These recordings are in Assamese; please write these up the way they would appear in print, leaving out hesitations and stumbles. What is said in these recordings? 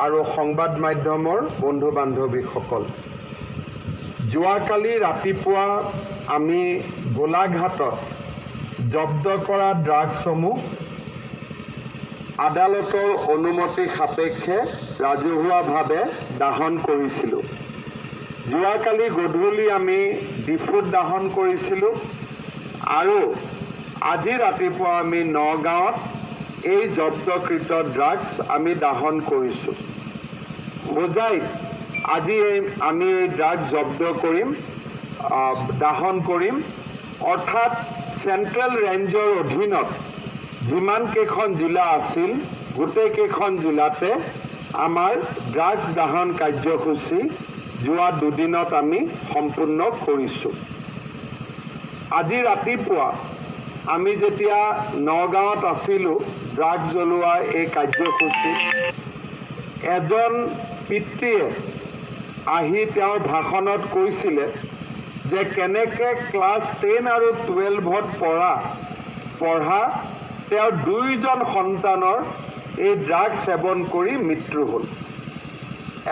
আৰু সংবাদ মাধ্যমৰ বন্ধু বান্ধৱীসকল, যোৱাকালি ৰাতিপুৱা আমি গোলাঘাটত জব্দ কৰা ড্ৰাগছসমূহ আদালতৰ অনুমতি সাপেক্ষে ৰাজহুৱাভাৱে দাহন কৰিছিলোঁ। যোৱাকালি গধূলি আমি ডিফুত দাহন কৰিছিলোঁ আৰু আজি ৰাতিপুৱা আমি নগাঁৱত এই জব্দকৃত ড্ৰাগছ আমি দাহন কৰিছোঁ। হোজাইত আজি আমি এই ড্ৰাগছ জব্দ কৰিম, দাহন কৰিম। অৰ্থাৎ চেণ্ট্ৰেল ৰেঞ্জৰ অধীনত যিমান কেইখন জিলা আছিল গোটেইকেইখন জিলাতে আমাৰ ড্ৰাগছ দাহন কাৰ্যসূচী যোৱা দুদিনত আমি সম্পূৰ্ণ কৰিছোঁ। আজি ৰাতিপুৱা আমি যেতিয়া নগাঁৱত আছিলোঁ ড্ৰাগছ জ্বলোৱা এই কাৰ্যসূচীত এজন পিতৃয়ে আহি তেওঁৰ ভাষণত কৈছিলে যে কেনেকৈ ক্লাছ 10 আৰু 12ত পঢ়া তেওঁৰ 2জন সন্তানৰ এই ড্ৰাগছ সেৱন কৰি মৃত্যু হ'ল।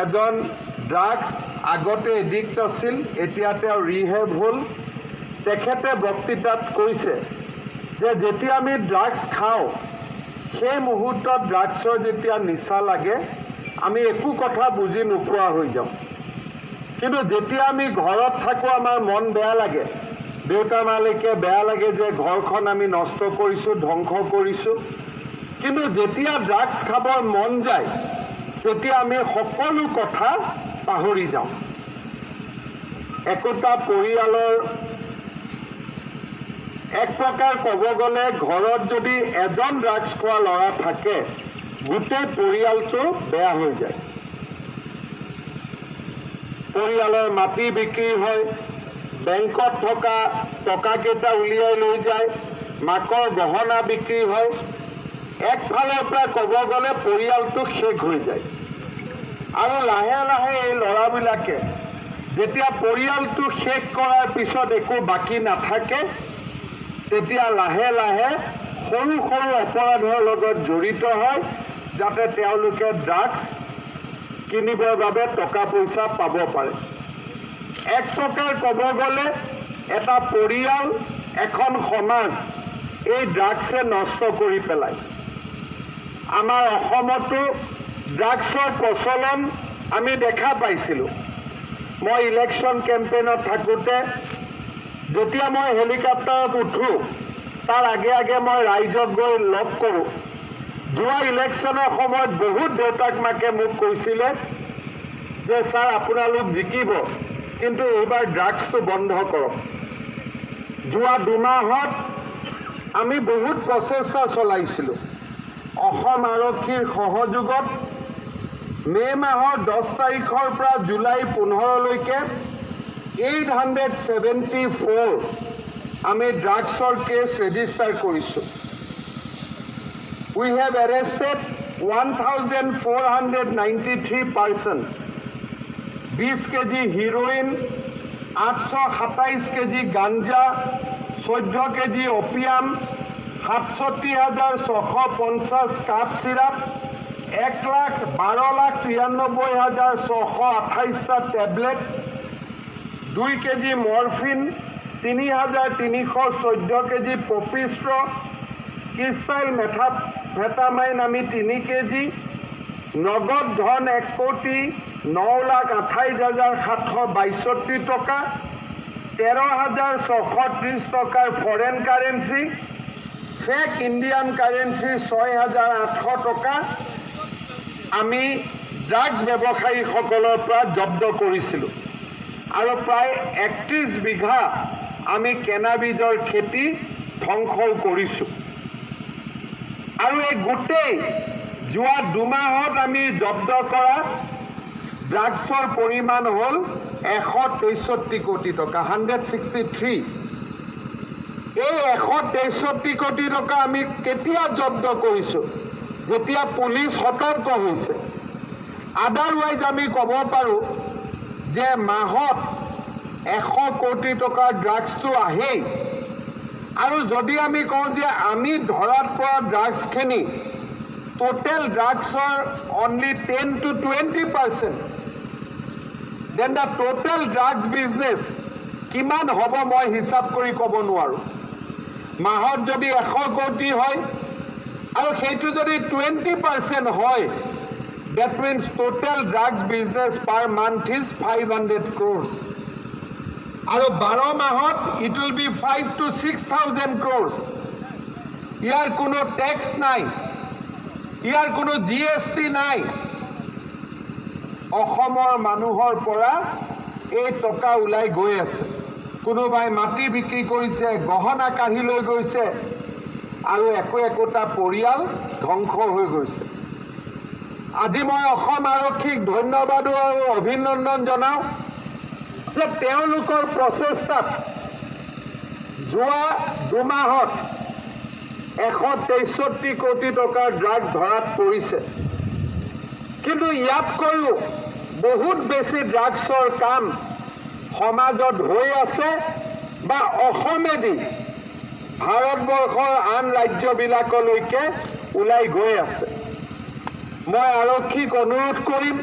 এজন ড্ৰাগছ আগতে এডিক্ট আছিল, এতিয়া তেওঁ ৰিহেব হ'ল। তেখেতে বক্তৃতাত কৈছে যে যেতিয়া আমি ড্ৰাগছ খাওঁ সেই মুহূৰ্তত ড্ৰাগছৰ যেতিয়া নিচা লাগে আমি একো কথা বুজি নোপোৱা হৈ যাওঁ, কিন্তু যেতিয়া আমি ঘৰত থাকোঁ আমাৰ মন বেয়া লাগে, দেউতা মালিকে বেয়া লাগে যে ঘৰখন আমি নষ্ট কৰিছোঁ, ধ্বংস কৰিছোঁ। কিন্তু যেতিয়া ড্ৰাগছ খাবৰ মন যায় তেতিয়া আমি সকলো কথা পাহৰি যাওঁ। একোটা পৰিয়ালৰ এক প্ৰকাৰ ক'ব গ'লে ঘৰত যদি এজন ড্ৰাগছ খোৱা ল'ৰা থাকে গোটেই পৰিয়ালটো বেয়া হৈ যায়। পৰিয়ালৰ মাটি বিক্ৰী হয়, বেংকত থকা টকাকেইটা উলিয়াই লৈ যায়, মাকৰ গহনা বিক্ৰী হয়। একফালৰ পৰা ক'ব গ'লে পৰিয়ালটো শেষ হৈ যায়। আৰু লাহে লাহে এই ল'ৰাবিলাকে যেতিয়া পৰিয়ালটো শেষ কৰাৰ পিছত একো বাকী নাথাকে তেতিয়া লাহে লাহে সৰু সৰু অপৰাধৰ লগত জড়িত হয় যাতে তেওঁলোকে ড্ৰাগছ কিনিবৰ বাবে টকা পইচা পাব পাৰে। এক প্ৰকাৰ ক'ব গ'লে এটা পৰিয়াল, এখন সমাজ এই ড্ৰাগছে নষ্ট কৰি পেলায়। আমাৰ অসমতো ড্ৰাগছৰ প্ৰচলন আমি দেখা পাইছিলোঁ। মই ইলেকশ্যন কেম্পেইনত থাকোঁতে যেতিয়া মই হেলিকপ্টাৰত উঠোঁ তাৰ আগে আগে মই ৰাইজক গৈ লগ কৰোঁ। যোৱা ইলেকশ্যনৰ সময়ত বহুত দেউতাক মাকে মোক কৈছিলে যে ছাৰ আপোনালোক জিকিব কিন্তু এইবাৰ ড্ৰাগছটো বন্ধ কৰক। যোৱা 2 মাহত আমি বহুত প্ৰচেষ্টা চলাইছিলোঁ। অসম আৰক্ষীৰ সহযোগত মে' মাহৰ 10 তাৰিখৰ পৰা জুলাই 15লৈকে 874 আমি ড্ৰাগছৰ কেছ ৰেজিষ্টাৰ কৰিছোঁ। We have arrested 1,493 persons, 20 KG heroin, 827 KG ganja, 14 KG opium, 67,650 cough syrup, 1,12,93,628টা tablet, 2 KG morphine, 3,314 KG poppy straw, crystal methamphetamine আমি 3 কেজি, নগদ ধন 1,28,762 টকা, 13,630 টকাৰ foreign currency, fake Indian currency 6,800 টকা আমি ড্ৰাগছ ব্যৱসায়ীসকলৰ পৰা জব্দ কৰিছিলোঁ। আৰু প্ৰায় 31 বিঘা আমি কেনাবীজৰ খেতি ধ্বংসও কৰিছোঁ। আৰু এই গোটেই যোৱা 2 মাহত আমি জব্দ কৰা ড্ৰাগছৰ পৰিমাণ হ'ল 163 কোটি টকা, 163। এই 163 কোটি টকা আমি কেতিয়া জব্দ কৰিছোঁ? যেতিয়া পুলিচ সতৰ্ক হৈছে। আদাৰৱাইজ আমি ক'ব পাৰোঁ যে মাহত 100 কোটি টকাৰ ড্ৰাগছটো আহেই। আৰু যদি আমি কওঁ যে আমি ধৰাত পৰা ড্ৰাগছখিনি total drugs are only 10 to 20%, then the total drugs business কিমান হ'ব মই হিসাব কৰি ক'ব নোৱাৰো মাহত যদি 100 কোটি হয় আৰু সেইটো যদি 20% হয় that means total drugs business per month is 500 crores আৰু 12 মাহত it will be 5 to 6,000 crores ইয়াৰ কোনো ট্যাক্স নাই ইয়াৰ কোনো GST নাই অসমৰ মানুহৰ পৰা এই টকা উলাই গৈ আছে কোনোবাই মাটি বিক্ৰী কৰিছে গহনা কাঢ়ি লৈ গৈছে আৰু একোটা পৰিয়াল ধ্বংস হৈ গৈছে আজি মই অসম আৰক্ষীক ধন্যবাদ আৰু অভিনন্দন জনাও যে তেওঁলোকৰ প্ৰচেষ্টাত যোৱা 2 মাহত 163 কোটি টকাৰ ড্ৰাগছ ধৰাত পৰিছে কিন্তু ইয়াতকৈও বহুত বেছি ড্ৰাগছৰ কাম সমাজত হৈ আছে বা অসমেদি ভাৰতবৰ্ষৰ আন ৰাজ্যবিলাকলৈকে ওলাই গৈ আছে মই আৰক্ষীক অনুৰোধ কৰিম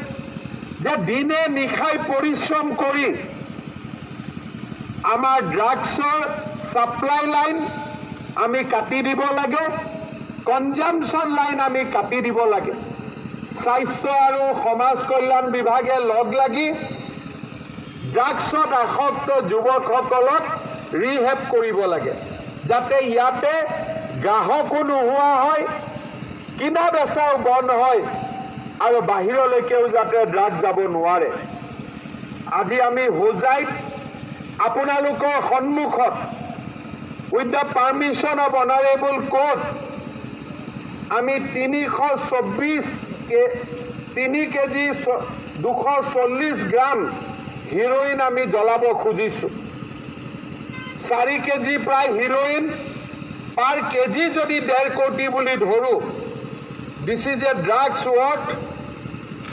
যে দিনে নিশাই পৰিশ্ৰম কৰি আমাৰ ড্ৰাগছৰ সাপ্লাই লাইন আমি কাটি দিব লাগে কনজাম্পশন লাইন আমি কাটি দিব লাগে স্বাস্থ্য আৰু সমাজ কল্যাণ বিভাগে লগ লাগি ড্ৰাগছত আসক্ত যুৱকসকলক ৰিহেব কৰিব লাগে যাতে ইয়াতে গ্ৰাহকো নোহোৱা হয় কিনা বেচাও বন্ধ হয় আৰু বাহিৰলৈকেও যাতে ড্ৰাগছ যাব নোৱাৰে আজি আমি হোজাইত আপোনালোকৰ সন্মুখত with the permission of honorable court আমি 324 কেজি 240 গ্ৰাম হিৰোইন আমি জ্বলাব খুজিছো 4 কেজি প্ৰায় হিৰোইন পাৰ কেজি যদি 1.5 কোটি বুলি ধৰো this is a drugs worth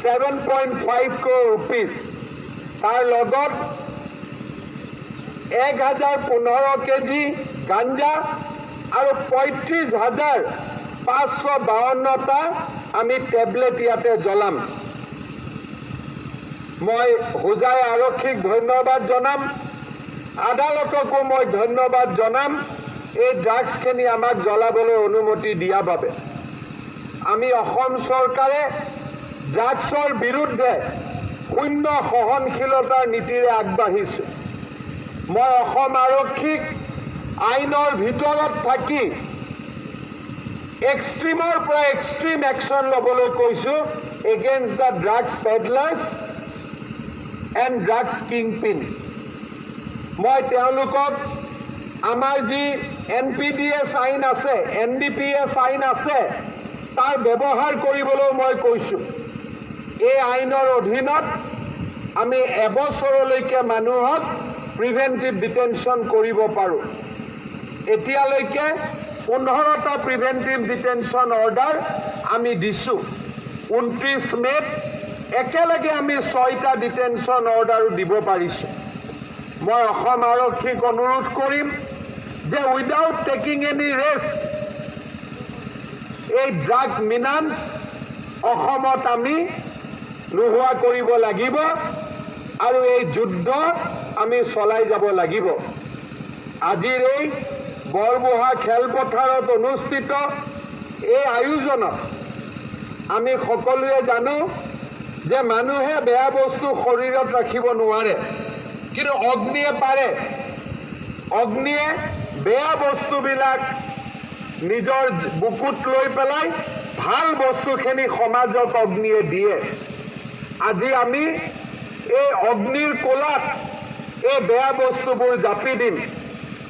7.5 crore rupees তাৰ লগত 1015 কেজি গাঞ্জা আৰু 35,552টা আমি টেবলেট ইয়াতে জ্বলাম মই হোজাই আৰক্ষীক ধন্যবাদ জনাম আদালতকো মই ধন্যবাদ জনাম এই ড্ৰাগছখিনি আমাক জ্বলাবলৈ অনুমতি দিয়া বাবে আমি অসম চৰকাৰে ড্ৰাগছৰ বিৰুদ্ধে শূন্য সহনশীলতাৰ নীতিৰে আগবাঢ়িছো মই অসম আৰক্ষীক আইনৰ ভিতৰত থাকি এক্সট্ৰিমৰ পৰা এক্সট্ৰিম একশ্যন ল'বলৈ কৈছো against the drugs peddlers and drugs kingpin মই তেওঁলোকক আমাৰ যি NPDS আইন আছে NDPS আইন আছে তাৰ ব্যৱহাৰ কৰিবলৈ মই কৈছো এই আইনৰ অধীনত আমি এবছৰলৈকে মানুহক প্ৰিভেন্টিভ ডিটেনশ্যন কৰিব পাৰোঁ এতিয়ালৈকে 15টা প্ৰিভেন্টিভ ডিটেনশ্যন অৰ্ডাৰ আমি দিছো 29 মেত একেলগে আমি 6টা ডিটেনশ্যন অৰ্ডাৰো দিব পাৰিছো মই অসম আৰক্ষীক অনুৰোধ কৰিম যে উইদাউট টেকিং এনি ৰেস্ক এই ড্ৰাগ মিনান্স অসমত আমি নোহোৱা কৰিব লাগিব আৰু এই যুদ্ধ আমি চলাই যাব লাগিব আজিৰ এই বৰবুহা খেলপথাৰত অনুষ্ঠিত এই আয়োজনত আমি সকলোৱে জানো যে মানুহে বেয়া বস্তু শৰীৰত ৰাখিব নোৱাৰে কিন্তু অগ্নিয়ে পাৰে অগ্নিয়ে বেয়া বস্তুবিলাক নিজৰ বুকুত লৈ পেলাই ভাল বস্তুখিনি সমাজক অগ্নিয়ে দিয়ে আজি আমি এই অগ্নিৰ কোলাত এই বেয়া বস্তুবোৰ জাপি দিম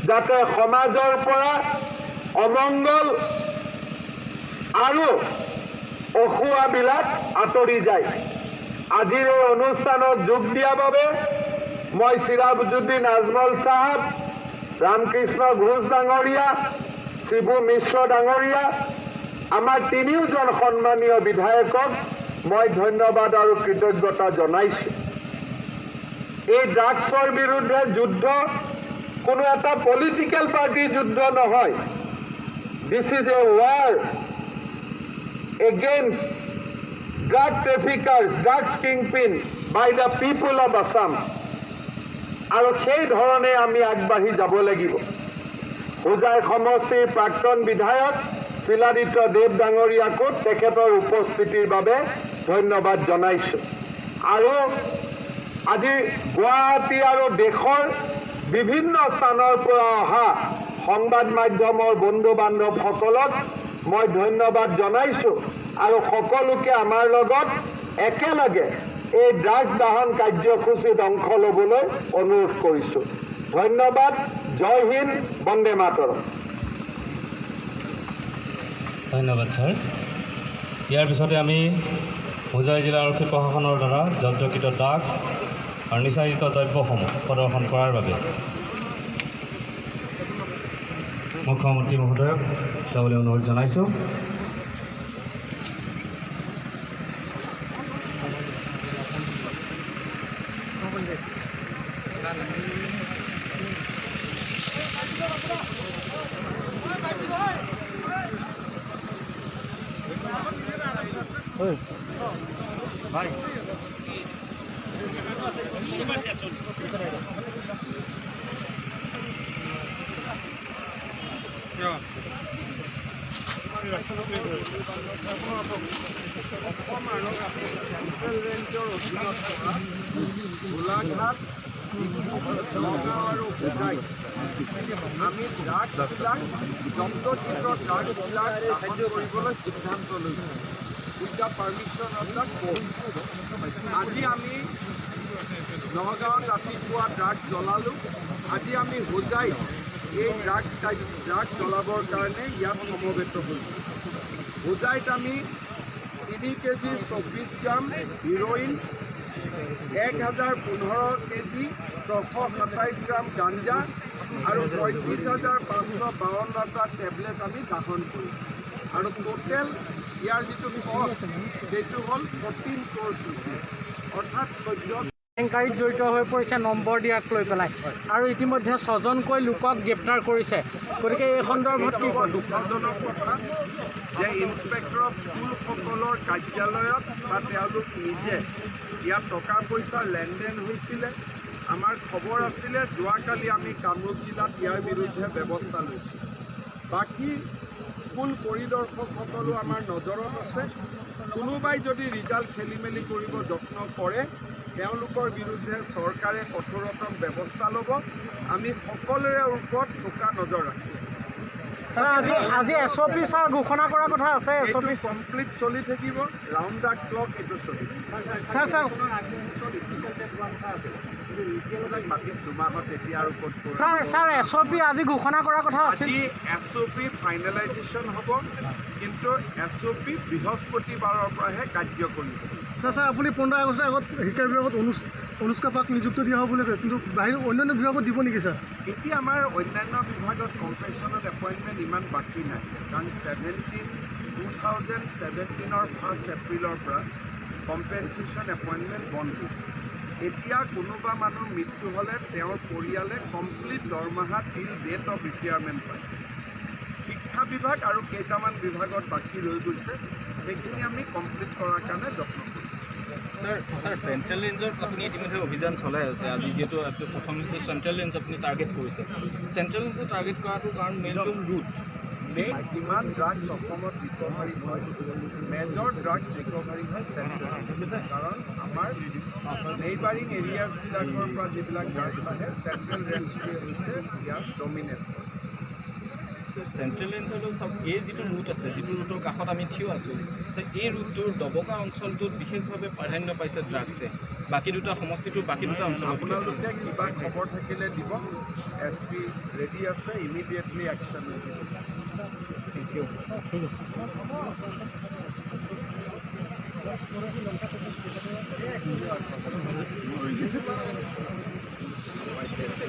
যাতে সমাজৰ পৰা অমংগল আৰু অসুৱাবিলাক আঁতৰি যায় আজিৰ এই অনুষ্ঠানত যোগ দিয়াৰ বাবে মই চিৰাজউদ্দিন আজমল সাহেব ৰামকৃষ্ণ ঘোষ ডাঙৰীয়া শিবু মিশ্ৰ ডাঙৰীয়া আমাৰ তিনিওজন সন্মানীয় বিধায়কক মই ধন্যবাদ আৰু কৃতজ্ঞতা জনাইছো এই ড্ৰাগছৰ বিৰুদ্ধে যুদ্ধ কোনো এটা পলিটিক্যাল পাৰ্টিৰ যুদ্ধ নহয় this is a war against drug traffickers, drugs kingpin by the people of Assam. আৰু সেই ধৰণে আমি আগবাঢ়ি যাব লাগিব। হোজাই সমষ্টিৰ প্ৰাক্তন বিধায়ক শিলাদিত্য দেৱ ডাঙৰীয়াকো তেখেতৰ উপস্থিতিৰ বাবে ধন্যবাদ জনাইছোঁ। আৰু আজি গুৱাহাটী আৰু দেশৰ বিভিন্ন স্থানৰ পৰা অহা সংবাদ মাধ্যমৰ বন্ধু বান্ধৱসকলক মই ধন্যবাদ জনাইছোঁ আৰু সকলোকে আমাৰ লগত একেলগে এই ড্ৰাগছ দাহন কাৰ্যসূচীত অংশ ল'বলৈ অনুৰোধ কৰিছোঁ। ধন্যবাদ। জয় হিন্দ, বন্দে মাতৰম। ধন্যবাদ ছাৰ। ইয়াৰ পিছতে আমি হোজাই জিলা আৰক্ষী প্ৰশাসনৰ দ্বাৰা জব্দকৃত ড্ৰাগছ আৰু নিচাযুক্ত দ্ৰব্যসমূহ প্ৰদৰ্শন কৰাৰ বাবে মুখ্যমন্ত্ৰী মহোদয়ক যাবলৈ অনুৰোধ জনাইছোঁ। ভাই চেণ্ট্ৰেল ৰেঞ্জৰ অধীনত থকা গোলাঘাট, নগাঁও আৰু হোজাই আমি ড্ৰাগছবিলাক জব্দকৃত ড্ৰাগছবিলাক দাহন কৰিবলৈ সিদ্ধান্ত লৈছোঁ with the permission of the court. আজি আমি নগাঁৱত ৰাতিপুৱা ড্ৰাগছ জ্বলালোঁ। আজি আমি হোজাইত এই ড্ৰাগছ জ্বলাবৰ কাৰণে ইয়াত সমবেত হৈছোঁ। হোজাইত আমি 3 কেজি 24 গ্ৰাম হিৰ'ইন, 1015 কেজি 627 গ্ৰাম গাঞ্জা আৰু 35,552টা টেবলেট আমি দাহন কৰিম। আৰু টোটেল ইয়াৰ যিটো কষ্ট সেইটো হ'ল 14 crore rupees, অৰ্থাৎ 14 কেলেংকাৰীত জড়িত হৈ পৰিছে নম্বৰ দিয়াক লৈ পেলাই, আৰু ইতিমধ্যে 6জনকৈ লোকক গ্ৰেপ্তাৰ কৰিছে। গতিকে এই সন্দৰ্ভত কি কয়? দুখজনক কথা যে ইন্সপেক্টৰ অফ স্কুলসকলৰ কাৰ্যালয়ত বা তেওঁলোক নিজে ইয়াত টকা পইচাৰ লেনদেন হৈছিলে। আমাৰ খবৰ আছিলে, যোৱাকালি আমি কামৰূপ জিলাত ইয়াৰ বিৰুদ্ধে ব্যৱস্থা লৈছোঁ। বাকী স্কুল পৰিদৰ্শকসকলো আমাৰ নজৰত আছে। কোনোবাই যদি ৰিজাল্ট খেলি মেলি কৰিব যত্ন কৰে তেওঁলোকৰ বিৰুদ্ধে চৰকাৰে কঠোৰতম ব্যৱস্থা ল'ব। আমি সকলোৰে ওপৰত চোকা নজৰ ৰাখিম। আজি SOP ছাৰ ঘোষণা কৰাৰ কথা আছে। SOP কমপ্লিট চলি থাকিব, ৰাউণ্ড দ্য ক্লক এইটো চলি থাকিব। SOP আজি ঘোষণা কৰাৰ কথা আছে। আজি SOP ফাইনেলাইজেশ্যন হ'ব, কিন্তু SOP বৃহস্পতিবাৰৰ পৰাহে কাৰ্যকৰী হ'ব। ছাৰ আপুনি 15 আগষ্টৰ আগত শিক্ষা বিভাগত অনুষ্কা পাক নিযুক্ত দিয়া হ'ব বুলি কয়, কিন্তু বাহিৰ অন্যান্য বিভাগত দিব নেকি ছাৰ? এতিয়া আমাৰ অন্যান্য বিভাগত কম্পেনশ্যনত এপইণ্টমেণ্ট ইমান বাকী নাই, কাৰণ 2017ৰ 1 এপ্ৰিলৰ পৰা কম্পেনচেশ্যন এপইণ্টমেণ্ট বন্ধ হৈছে। এতিয়া কোনোবা মানুহ মৃত্যু হ'লে তেওঁৰ পৰিয়ালে কমপ্লিট দৰমহা টিল ডেট অফ ৰিটায়াৰমেণ্ট পায়। শিক্ষা বিভাগ আৰু কেইটামান বিভাগত বাকী ৰৈ গৈছে, সেইখিনি আমি কমপ্লিট কৰাৰ কাৰণে যত্ন কৰিম। ছাৰ চেণ্ট্ৰেল ৰেঞ্জত আপুনি ইতিমধ্যে অভিযান চলাই আছে। আজি যিহেতু প্ৰথম হৈছে চেণ্ট্ৰেল ৰেঞ্জ আপুনি টাৰ্গেট কৰিছে। চেণ্ট্ৰেল ৰেঞ্জত টাৰ্গেট কৰাটোৰ কাৰণ মেইনটো ৰুট যিমান ড্ৰাগছ অসমত ৰিকভাৰী হয়, মেজৰ ড্ৰাগছ ৰিকভাৰী হয় চেণ্ট্ৰেল ৰেঞ্জ। কাৰণ আমাৰ নেইবাৰিং এৰিয়াছবিলাকৰ পৰা যিবিলাক ড্ৰাগছ আহে চেণ্ট্ৰেল ৰেঞ্জটোৱে হৈছে ইয়াৰ ডমিনেট। চেণ্ট্ৰেল ৰেঞ্জৰ চব এই যিটো ৰুট আছে, যিটো ৰুটৰ কাষত আমি থিয় আছোঁ, এই ৰুটটোৰ দবকা অঞ্চলটোত বিশেষভাৱে প্ৰাধান্য পাইছে ড্ৰাগছে। বাকী দুটা সমষ্টিটোৰ বাকী দুটা অঞ্চল আপোনালোকে কিবা খবৰ থাকিলে দিব, SP ৰেডি আছে, ইমিডিয়েটলি একশ্যন ল'ব। Thank you. ঠিক আছে।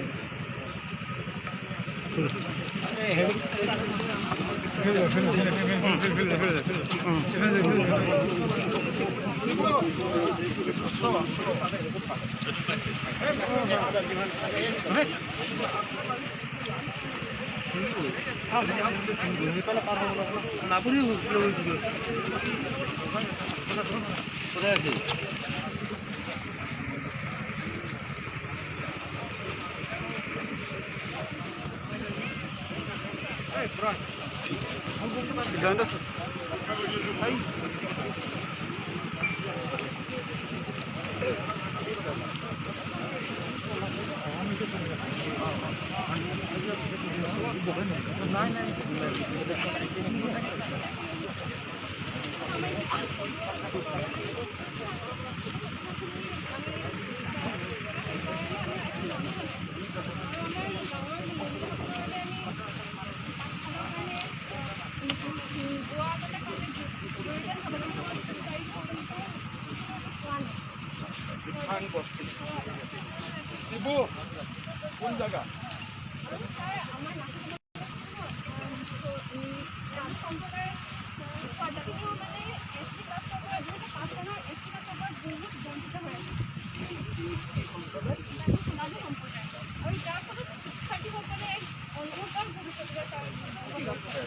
কোন জায়গা?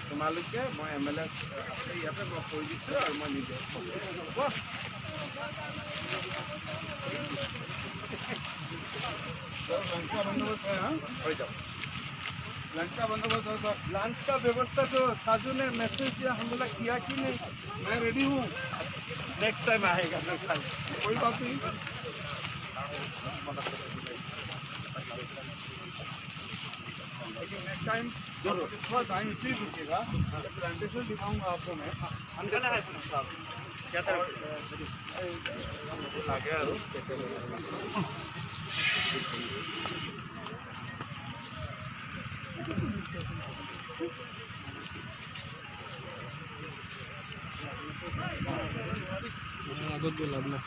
তোমালোকে মই MLA ইয়াতে মই কৈ দিছোঁ আৰু মই নিজে लंच का व्यवस्था तो साजू ने मैसेज दिया, हम बोला किया कि नहीं, मैं रेडी हूँ, नेक्स्ट टाइम आएगा कोई बात नहीं। लेकिन नेक्स्ट टाइम थोड़ा टाइम प्लीज रुकिएगा, प्रेजेंटेशन दिखाऊंगा आपको मैं। अंकल है क्या আগত গৈ লাভ নাই।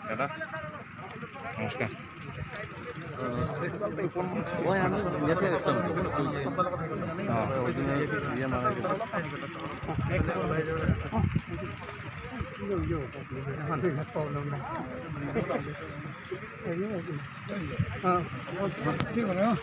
দাদা নমস্কাৰ। ঠিক আছে।